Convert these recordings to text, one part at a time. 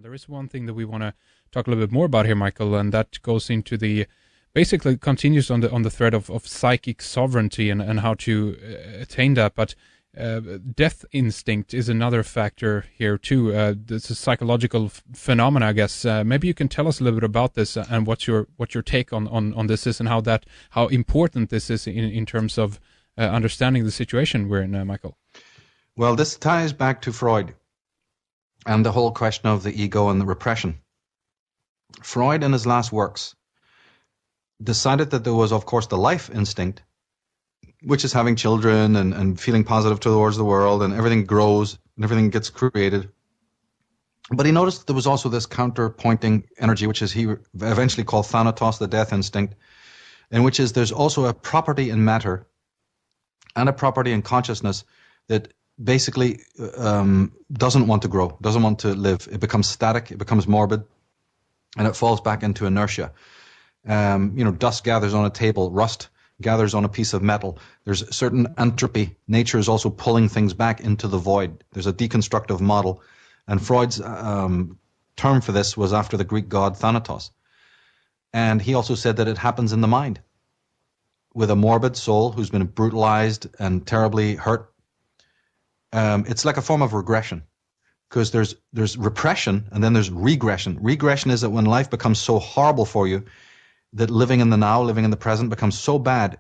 There is one thing that we want to talk a little bit more about here, Michael, and that goes into the basically continues on the thread of psychic sovereignty and how to attain that. But death instinct is another factor here too. It's a psychological phenomena, I guess. Maybe you can tell us a little bit about this and what your take on this is, and how important this is in terms of understanding the situation we're in, Michael. Well, this ties back to Freud and the whole question of the ego and the repression. Freud, in his last works, decided that there was, of course, the life instinct, which is having children and feeling positive towards the world, and everything grows and everything gets created. But he noticed that there was also this counterpointing energy, which is he eventually called Thanatos, the death instinct, in which is there's also a property in matter and a property in consciousness that basically doesn't want to grow, doesn't want to live. It becomes static, it becomes morbid, and it falls back into inertia. Dust gathers on a table, rust gathers on a piece of metal. There's certain entropy. Nature is also pulling things back into the void. There's a deconstructive model. And Freud's term for this was after the Greek god Thanatos. And he also said that it happens in the mind. With a morbid soul who's been brutalized and terribly hurt, it's like a form of regression. Because there's repression and then there's regression. Regression is that when life becomes so horrible for you that living in the now, living in the present becomes so bad,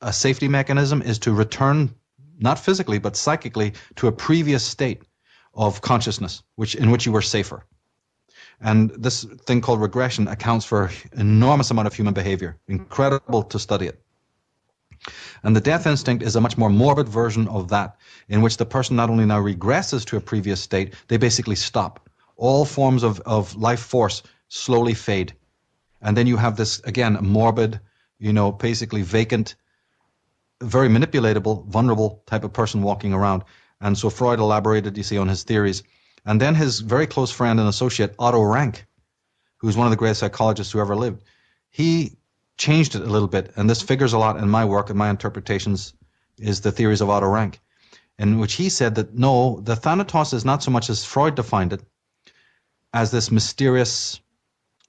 a safety mechanism is to return, not physically, but psychically, to a previous state of consciousness, in which you were safer. And this thing called regression accounts for an enormous amount of human behavior. Incredible to study it. And the death instinct is a much more morbid version of that, in which the person not only now regresses to a previous state, they basically stop. All forms of life force slowly fade. And then you have this, again, morbid, basically vacant, very manipulatable, vulnerable type of person walking around. And so Freud elaborated, you see, on his theories. And then his very close friend and associate, Otto Rank, who's one of the greatest psychologists who ever lived, he changed it a little bit. And this figures a lot in my work and my interpretations, is the theories of Otto Rank, in which he said that, no, the Thanatos is not so much as Freud defined it, as this mysterious,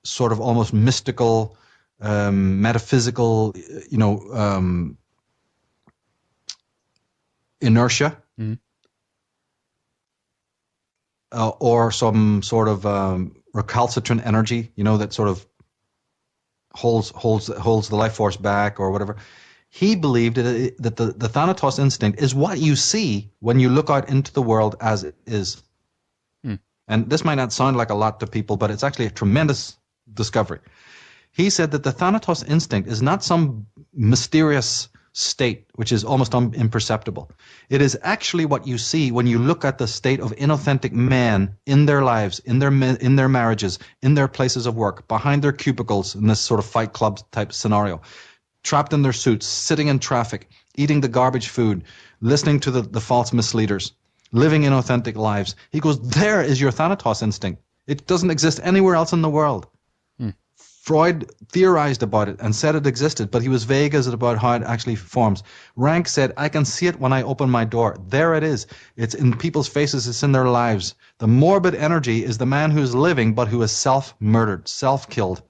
sort of almost mystical, metaphysical, inertia, or some sort of recalcitrant energy, that sort of holds the life force back or whatever. He believed that the Thanatos instinct is what you see when you look out into the world as it is. And this might not sound like a lot to people, but it's actually a tremendous discovery. He said that the Thanatos instinct is not some mysterious state which is almost imperceptible. It is actually what you see when you look at the state of inauthentic men in their lives, in their marriages, in their places of work, behind their cubicles, in this sort of Fight Club type scenario, trapped in their suits, sitting in traffic, eating the garbage food, listening to the false misleaders, living inauthentic lives. He goes, there is your Thanatos instinct. It doesn't exist anywhere else in the world. Freud theorized about it and said it existed, but he was vague about how it actually forms. Rank said, I can see it when I open my door. There it is. It's in people's faces. It's in their lives. The morbid energy is the man who is living, but who is self-murdered, self-killed.